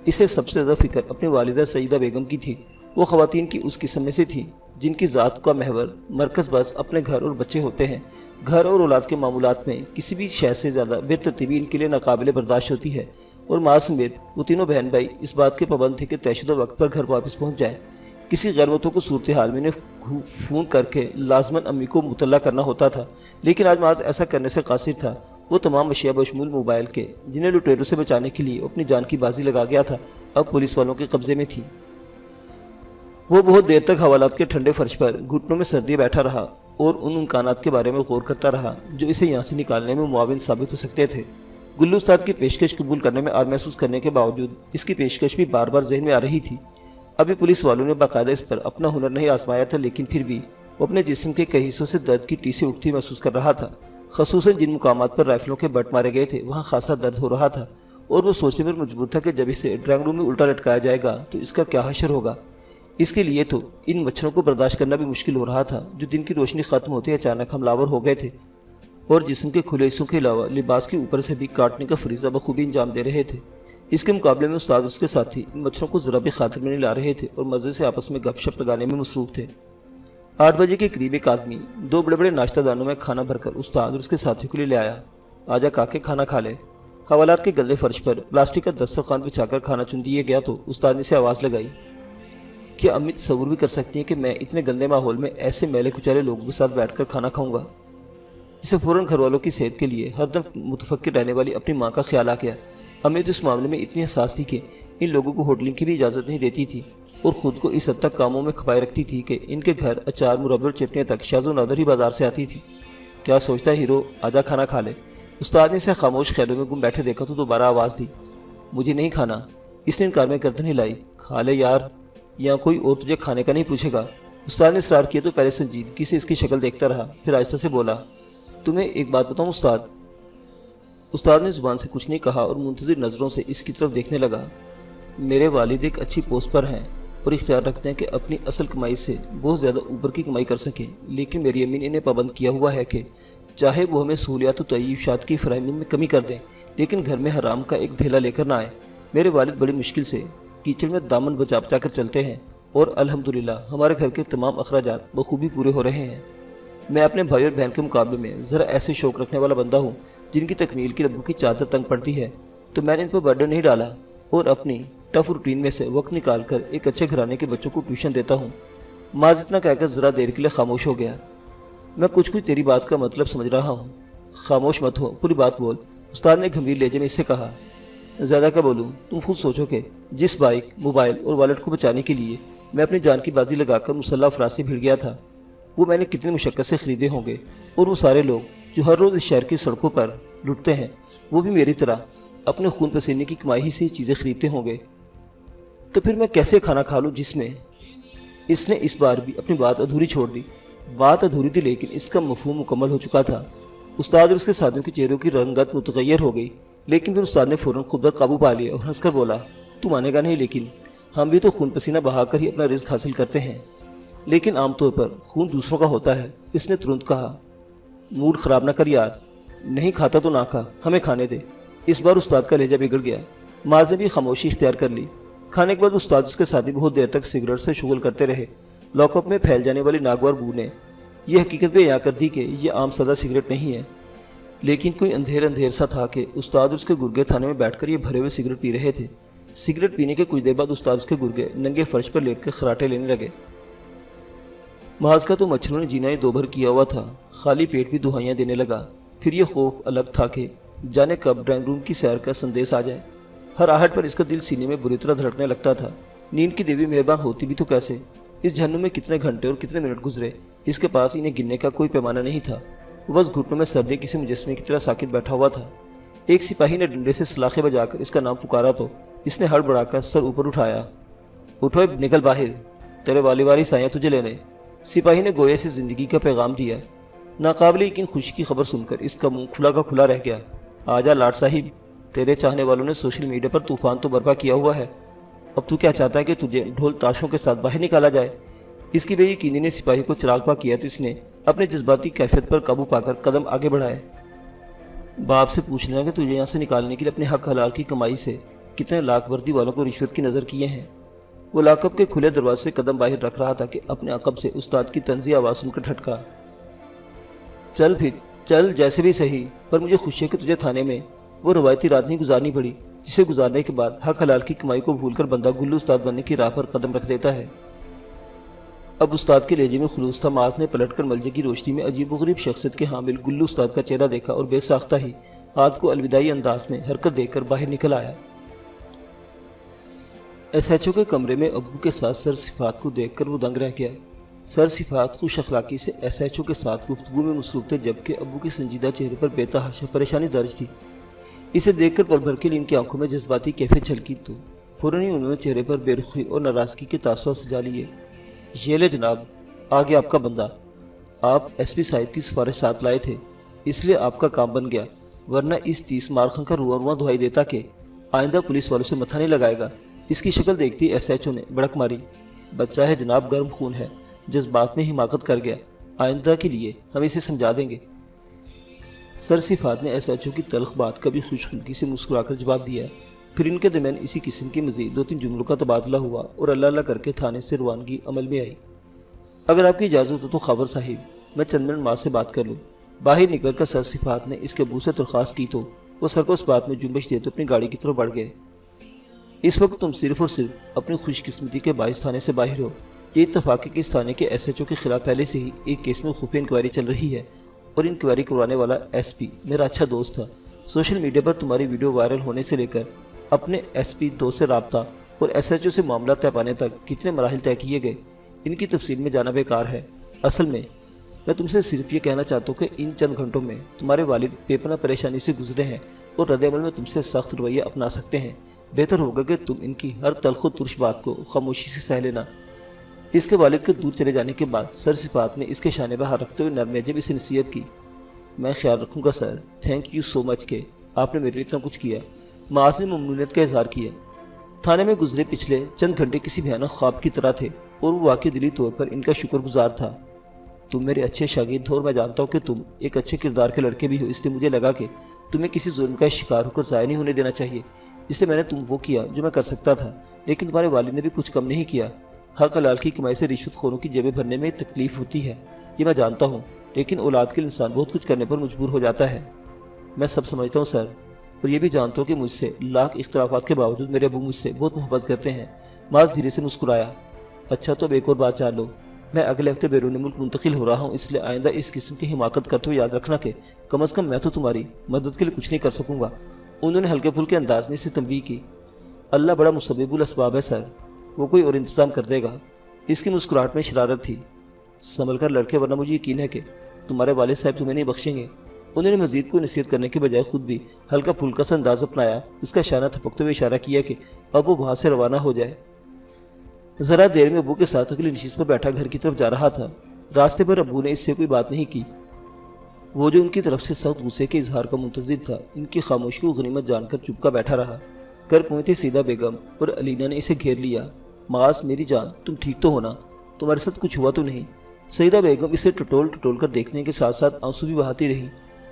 اسے سب سے زیادہ فکر اپنی والدہ سعیدہ بیگم کی تھی۔ وہ خواتین کی اس قسم میں سے تھی جن کی ذات کا محور مرکز بس اپنے گھر اور بچے ہوتے ہیں۔ گھر اور اولاد کے معاملات میں کسی بھی شے سے زیادہ بے ترتیبی ان کے لیے ناقابل برداشت ہوتی ہے، اور معاذ سمیت وہ تینوں بہن بھائی اس بات کے پابند تھے کہ طے شدہ وقت پر گھر واپس پہنچ جائیں۔ کسی غیر متوقع صورتحال میں انہیں فون کر کے لازماً امی کو مطلع کرنا ہوتا تھا، لیکن آج معاذ ایسا کرنے سے قاصر تھا۔ وہ تمام اشیاء بشمول موبائل کے جنہیں لٹیروں سے بچانے کے لیے اپنی جان کی بازی لگا گیا تھا، اب پولیس والوں کے قبضے میں تھی۔ وہ بہت دیر تک حوالات کے ٹھنڈے فرش پر گھٹنوں میں سردی بیٹھا رہا اور ان امکانات کے بارے میں غور کرتا رہا جو اسے یہاں سے نکالنے میں معاون ثابت ہو سکتے تھے۔ گلو استاد کی پیشکش قبول کرنے میں آر محسوس کرنے کے باوجود اس کی پیشکش بھی بار بار ذہن میں آ رہی تھی۔ ابھی پولیس والوں نے باقاعدہ اس پر اپنا ہنر نہیں آزمایا تھا، لیکن پھر بھی وہ اپنے جسم کے کئی حصوں سے درد کی ٹیسیں اٹھتی محسوس کر رہا تھا، خصوصاً جن مقامات پر رائفلوں کے بٹ مارے گئے تھے وہاں خاصا درد ہو رہا تھا، اور وہ سوچنے پر مجبور تھا کہ جب اسے ڈرائنگ روم میں الٹا لٹکایا جائے گا تو اس کا کیا حشر ہوگا۔ اس کے لیے تو ان مچھروں کو برداشت کرنا بھی مشکل ہو رہا تھا جو دن کی روشنی ختم ہوتے اچانک حملہ ہو گئے تھے اور جسم کے کھلے حصوں کے علاوہ لباس کے اوپر سے بھی کاٹنے کا فریضہ بخوبی انجام دے رہے تھے۔ اس کے مقابلے میں استاد اور اس کے ساتھی ان مچھروں کو ذرا بھی خاطر میں نہیں لا رہے تھے اور مزے سے آپس میں گپ شپ لگانے میں مصروف تھے۔ 8 بجے کے قریب ایک آدمی 2 بڑے بڑے ناشتہ دانوں میں کھانا بھر کر استاد اور اس کے ساتھیوں کے لیے لے آیا۔ آجا کاکے کھانا کھا لے۔ حوالات کے گلے فرش پر پلاسٹک کا دسترخوان بچھا کر کھانا چن دیا گیا تو استاد نے سے آواز لگائی، کیا امی تصور بھی کر سکتی ہیں کہ میں اتنے گندے ماحول میں ایسے میلے کچالے لوگوں کے ساتھ بیٹھ کر کھانا کھاؤں گا؟ اسے فوراً گھر والوں کی صحت کے لیے ہر دم متفکر رہنے والی اپنی ماں کا خیال آ گیا۔ امی تو اس معاملے میں اتنی حساس تھی کہ ان لوگوں کو ہوٹلنگ کی بھی اجازت نہیں دیتی تھی اور خود کو اس حد تک کاموں میں کھپائے رکھتی تھی کہ ان کے گھر اچار، مربے اور چٹنیاں تک شاذ و نادر ہی بازار سے آتی تھی۔ کیا سوچتا ہے ہیرو، آجا کھانا کھا لے۔ استاد نے اسے خاموش خیالوں میں گم بیٹھے دیکھا تو دوبارہ آواز دی، مجھے نہیں کھانا۔ اس نے انکار میں گردن ہلائی، کھا لے یار، یا کوئی اور تجھے کھانے کا نہیں پوچھے گا۔ استاد نے اصرار کیا تو پہلے سنجیدگی سے اس کی شکل دیکھتا رہا، پھر آہستہ سے بولا، تمہیں ایک بات بتاؤں استاد؟ استاد نے زبان سے کچھ نہیں کہا اور منتظر نظروں سے اس کی طرف دیکھنے لگا۔ میرے والد ایک اچھی پوسٹ پر ہیں اور اختیار رکھتے ہیں کہ اپنی اصل کمائی سے بہت زیادہ اوپر کی کمائی کر سکیں، لیکن میری امی نے انہیں پابند کیا ہوا ہے کہ چاہے وہ ہمیں سہولیات و تعیشات کی فراہمی میں کمی کر دیں لیکن گھر میں حرام کا ایک دھیلا لے کر نہ آئے۔ میرے والد بڑی مشکل سے کیچڑ میں دامن بچا بچا کر چلتے ہیں اور الحمدللہ ہمارے گھر کے تمام اخراجات بخوبی پورے ہو رہے ہیں۔ میں اپنے بھائی اور بہن کے مقابلے میں ذرا ایسے شوق رکھنے والا بندہ ہوں جن کی تکمیل کی ربوں کی چادر تنگ پڑتی ہے، تو میں نے ان پر برڈن نہیں ڈالا اور اپنی ٹف روٹین میں سے وقت نکال کر ایک اچھے گھرانے کے بچوں کو ٹیوشن دیتا ہوں۔ ماذ اتنا کہہ کر ذرا دیر کے لیے خاموش ہو گیا۔ میں کچھ تیری بات کا مطلب سمجھ رہا ہوں، خاموش مت ہو، پوری بات بول، استاد نے گھمبیر لہجے میں اس سے کہا۔ زیادہ کیا بولوں، تم خود سوچو کہ جس بائک، موبائل اور والٹ کو بچانے کے لیے میں اپنی جان کی بازی لگا کر مسلح افراد سے بھیڑ گیا تھا، وہ میں نے کتنی مشقت سے خریدے ہوں گے، اور وہ سارے لوگ جو ہر روز اس شہر کی سڑکوں پر لٹتے ہیں وہ بھی میری طرح اپنے خون پسینے کی کمائی ہی سے چیزیں خریدتے ہوں گے، تو پھر میں کیسے کھانا کھا لوں جس میں؟ اس نے اس بار بھی اپنی بات ادھوری چھوڑ دی۔ بات ادھوری تھی لیکن اس کا مفہوم مکمل ہو چکا تھا۔ استاد اور اس کے ساتھیوں کے چہروں کی رنگت متغیر ہو گئی، لیکن پھر استاد نے فوراً خود پر قابو پا لیا اور ہنس کر بولا، تو مانے گا نہیں، لیکن ہم بھی تو خون پسینہ بہا کر ہی اپنا رزق حاصل کرتے ہیں، لیکن عام طور پر خون دوسروں کا ہوتا ہے۔ اس نے ترنت کہا، موڈ خراب نہ کر یار، نہیں کھاتا تو نہ کھا، ہمیں کھانے دے۔ اس بار استاد کا لہجہ بگڑ گیا۔ ماذ نے بھی خاموشی اختیار کر لی۔ کھانے کے بعد استاد اس کے ساتھی بہت دیر تک سگریٹ سے شغل کرتے رہے۔ لاک اپ میں پھیل جانے والی ناگوار بو نے یہ حقیقت بھی عیاں کر دی کہ یہ عام سادہ سگریٹ نہیں ہے، لیکن کوئی اندھیر سا تھا کہ استاد اور اس کے گرگے تھانے میں بیٹھ کر یہ بھرے ہوئے سگریٹ پی رہے تھے۔ سگریٹ پینے کے کچھ دیر بعد استاد اس کے گرگے ننگے فرش پر لیٹ کر خراٹے لینے لگے۔ محاذ کا تو مچھروں نے جینا ہی دو بھر کیا ہوا تھا، خالی پیٹ بھی دہائیاں دینے لگا۔ پھر یہ خوف الگ تھا کہ جانے کب ڈرائنگ روم کی سیر کا سندیش آ جائے۔ ہر آہٹ پر اس کا دل سینے میں بری طرح دھڑکنے لگتا تھا۔ نیند کی دیوی مہربان ہوتی بھی تو کیسے؟ اس جہنم میں کتنے گھنٹے اور کتنے منٹ گزرے، اس کے پاس انہیں گننے کا کوئی پیمانہ نہیں تھا۔ وہ بس گھٹنوں میں سردی کسی مجسمے کی طرح ساکت بیٹھا ہوا تھا۔ ایک سپاہی نے ڈنڈے سے سلاخیں بجا کر اس کا نام پکارا تو اس نے ہڑبڑا کر سر اوپر اٹھایا۔ اٹھو، نکل باہر، تیرے والی والی سائیں تجھے لینے۔ سپاہی نے گویا سے زندگی کا پیغام دیا۔ ناقابل یقین خوشی کی خبر سن کر اس کا منہ کھلا کا کھلا رہ گیا۔ آجا لاٹ صاحب، تیرے چاہنے والوں نے سوشل میڈیا پر طوفان تو برپا کیا ہوا ہے، اب تو کیا چاہتا ہے کہ تجھے ڈھول تاشوں کے ساتھ باہر نکالا جائے؟ اس کی بے یقینی نے سپاہی کو چراغ پا کیا تو اس نے اپنے جذباتی کیفیت پر قابو پا کر قدم آگے بڑھائے۔ باپ سے پوچھ لینا کہ تجھے یہاں سے نکالنے کے لیے اپنے حق حلال کی کمائی سے کتنے لاکھ وردی والوں کو رشوت کی نظر کیے ہیں۔ وہ لاک اپ کے کھلے دروازے سے قدم باہر رکھ رہا تھا کہ اپنے عقب سے استاد کی طنزی آواز سن کر ٹھٹکا، چل پھر چل، جیسے بھی صحیح، پر مجھے خوشی ہے کہ تجھے تھانے میں وہ روایتی رات نہیں گزارنی پڑی جسے گزارنے کے بعد حق حلال کی کمائی کو بھول کر بندہ گلو استاد بننے کی راہ پر قدم رکھ دیتا ہے۔ اب استاد کے لہجے میں خلوص تھا۔ معاذ نے پلٹ کر ملجے کی روشنی میں عجیب و غریب شخصیت کے حامل گلو استاد کا چہرہ دیکھا اور بے ساختہ ہی ہاتھ کو الوداعی انداز میں حرکت دے کر باہر نکل آیا۔ ایس ایچ او کے کمرے میں ابو کے ساتھ سر صفات کو دیکھ کر وہ دنگ رہ گیا۔ سر صفات خوش اخلاقی سے ایس ایچ او کے ساتھ گفتگو میں مصروف تھے، جبکہ ابو کے سنجیدہ چہرے پر بے تحاشا پریشانی درج تھی۔ اسے دیکھ کر پل بھر کے لیے ان کی آنکھوں میں جذباتی کیفیت چھلکی تو فوراً ہی انہوں نے چہرے پر بے رخی اور ناراضگی کے تاثرات سجا لیے۔ یہ لے جناب، آ گیا آپ کا بندہ۔ آپ ایس پی صاحب کی سفارش ساتھ لائے تھے، اس لیے آپ کا کام بن گیا، ورنہ اس 30 مارخن کا رواں رواں دعائی دیتا کہ آئندہ پولیس والوں سے متھا نہیں لگائے گا۔ اس کی شکل دیکھتی ایس ایچ او نے بڑک ماری۔ بچہ ہے جناب، گرم خون ہے، جذبات میں حماقت کر گیا، آئندہ کے لیے ہم اسے سمجھا دیں گے۔ سر صفات نے ایس ایچ او کی تلخ بات کا بھی خوش خلقی سے مسکرا کر جواب دیا۔ پھر ان کے درمیان اسی قسم کی مزید 2-3 جملوں کا تبادلہ ہوا اور اللہ اللہ کر کے تھانے سے روانگی عمل میں آئی۔ اگر آپ کی اجازت ہو تو خبر صاحب، میں چند منٹ ماں سے بات کر لوں۔ باہر نکل کر سر صفات نے اس کے ابو سے درخواست کی تو وہ سر کو اس بات میں جنبش دیتے اپنی گاڑی کی طرف بڑھ گئے۔ اس وقت تم صرف اور صرف اپنی خوش قسمتی کے باعث تھانے سے باہر ہو۔ یہ اتفاق ہے کہ اس تھانے کے ایس ایچ او کے خلاف پہلے سے ہی ایک کیس میں خفیہ انکوائری چل رہی ہے اور انکوائری کروانے والا ایس پی میرا اچھا دوست تھا۔ سوشل میڈیا پر تمہاری ویڈیو وائرل ہونے سے لے کر اپنے ایس پی دوست سے رابطہ اور ایس ایچ او سے معاملات طے پانے تک کتنے مراحل طے کیے گئے، ان کی تفصیل میں جانا بیکار ہے۔ اصل میں تم سے صرف یہ کہنا چاہتا ہوں کہ ان چند گھنٹوں میں تمہارے والد بے پناہ پریشانی سے گزرے ہیں اور رد عمل میں تم سے سخت رویہ اپنا سکتے ہیں۔ بہتر ہوگا کہ تم ان کی ہر تلخ و ترش بات کو خاموشی سے سہ لینا۔ اس کے والد کے دور چلے جانے کے بعد سر صفات نے اس کے شانے بہار رکھتے ہوئے نرم لہجے میں اسے نصیحت کی۔ میں خیال رکھوں گا سر، تھینک یو سو مچ کہ آپ نے میرے لیے اتنا کچھ کیا۔ معاذ نے ممنونیت کا اظہار کیا۔ تھانے میں گزرے پچھلے چند گھنٹے کسی بھیانک خواب کی طرح تھے اور وہ واقعی دلی طور پر ان کا شکر گزار تھا۔ تم میرے اچھے شاگرد ہو اور میں جانتا ہوں کہ تم ایک اچھے کردار کے لڑکے بھی ہو، اس لیے مجھے لگا کہ تمہیں کسی ظلم کا شکار ہو کر ضائع نہیں ہونے دینا چاہیے، اس لیے میں نے تم وہ کیا جو میں کر سکتا تھا۔ لیکن تمہارے والد نے بھی کچھ کم نہیں کیا۔ حق حلال کی کمائی سے رشوت خوروں کی جیبیں بھرنے میں تکلیف ہوتی ہے، یہ میں جانتا ہوں، لیکن اولاد کے لیے انسان بہت کچھ کرنے پر مجبور ہو جاتا ہے۔ میں سب سمجھتا ہوں سر، اور یہ بھی جانتا ہوں کہ مجھ سے لاکھ اختلافات کے باوجود میرے ابو مجھ سے بہت محبت کرتے ہیں۔ معاذ دھیرے سے مسکرایا۔ اچھا تو اب ایک اور بات جان لو، میں اگلے ہفتے بیرون ملک منتقل ہو رہا ہوں، اس لیے آئندہ اس قسم کی حماقت کرتے ہوئے یاد رکھنا کہ کم از کم میں تو تمہاری مدد کے لیے کچھ نہیں کر سکوں گا۔ انہوں نے ہلکے پھلکے انداز میں اسے تنبیہ کی۔ اللہ بڑا مسبب الاسباب ہے سر، وہ کوئی اور انتظام کر دے گا۔ اس کی مسکراہٹ میں شرارت تھی۔ سنبھل کر لڑکے، ورنہ مجھے یقین ہے کہ تمہارے والد صاحب تمہیں نہیں بخشیں گے۔ انہوں نے مزید کو نصیحت کرنے کے بجائے خود بھی ہلکا پھلکا سا انداز اپنایا۔ اس کا اشارہ تھپکتے ہوئے اشارہ کیا کہ اب وہ وہاں سے روانہ ہو جائے۔ ذرا دیر میں ابو کے ساتھ اگلی نشست پر بیٹھا گھر کی طرف جا رہا تھا۔ راستے پر ابو نے اس سے کوئی بات نہیں کی۔ وہ جو ان کی طرف سے سخت غصے کے اظہار کا منتظر تھا، ان کی خاموشی کو غنیمت جان کر چپکا بیٹھا رہا۔ گھر پہنچتے سیدہ بیگم اور علینا نے اسے گھیر لیا۔ معاذ میری جان، تم ٹھیک تو ہونا؟ تمہارے ساتھ کچھ ہوا تو نہیں؟ سیدہ بیگم اسے ٹٹول ٹٹول کر دیکھنے کے ساتھ ساتھ آنسو بھی بہاتی رہی۔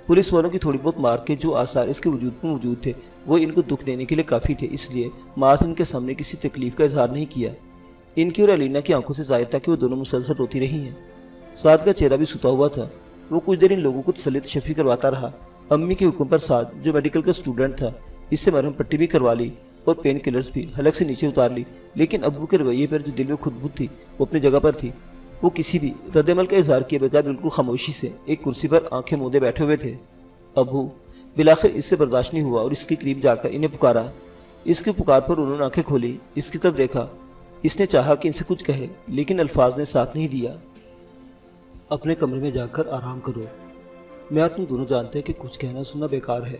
پولیس والوں کی تھوڑی بہت مار کے جو آثار اس کے وجود میں موجود تھے وہ ان کو دکھ دینے کے لیے کافی تھے، اس لیے معاذ ان کے سامنے کسی تکلیف کا اظہار نہیں کیا۔ ان کی اور علینا کی آنکھوں سے ظاہر تھا کہ وہ دونوں مسلسل روتی رہی ہیں۔ سعد کا چہرہ بھی ستا ہوا تھا۔ وہ کچھ دیر ان لوگوں کو تسلیت شفی کرواتا رہا۔ امی کے حکم پر سعد، جو میڈیکل کا اسٹوڈنٹ تھا، اس سے مرہم پٹی بھی کروا لی اور پین کلرز بھی حلق سے نیچے اتار لی، لیکن ابو کے رویے پر جو دل میں خود بت تھی وہ اپنی جگہ پر تھی۔ وہ کسی بھی رد عمل کا اظہار کیے بغیر بالکل خاموشی سے ایک کرسی پر آنکھیں موندے بیٹھے ہوئے تھے۔ ابو! بالآخر اس سے برداشت نہیں ہوا اور اس کے قریب جا کر انہیں پکارا۔ اس کی پکار پر انہوں نے آنکھیں کھولی، اس کی طرف دیکھا۔ اس نے چاہا کہ ان سے کچھ کہے، لیکن الفاظ نے ساتھ نہیں دیا۔ اپنے کمرے میں جا کر آرام کرو۔ میں اور تم دونوں جانتے ہیں کہ کچھ کہنا سننا بیکار ہے۔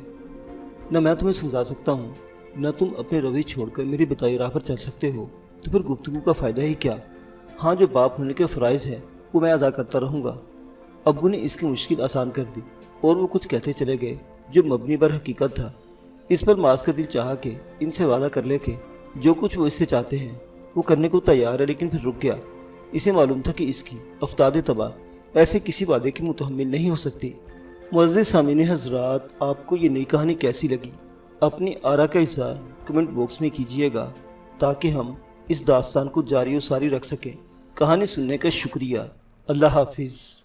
نہ میں تمہیں سمجھا سکتا ہوں، نہ تم اپنے روی چھوڑ کر میری بتائی راہ پر چل سکتے ہو، تو پھر گفتگو کا فائدہ ہی کیا؟ ہاں، جو باپ ہونے کے فرائض ہیں وہ میں ادا کرتا رہوں گا۔ ابو نے اس کی مشکل آسان کر دی اور وہ کچھ کہتے چلے گئے جو مبنی بر حقیقت تھا۔ اس پر معاذ کا دل چاہا کہ ان سے وعدہ کر لے کہ جو کچھ وہ اس سے چاہتے ہیں وہ کرنے کو تیار ہے، لیکن پھر رک گیا۔ اسے معلوم تھا کہ اس کی افتاد تباہ ایسے کسی وعدے کی متحمل نہیں ہو سکتی۔ معزز سامعین حضرات، آپ کو یہ نئی کہانی کیسی لگی؟ اپنی آراء کا اظہار کمنٹ باکس میں کیجیے گا تاکہ ہم اس داستان کو جاری و ساری رکھ سکیں۔ کہانی سننے کا شکریہ۔ اللہ حافظ۔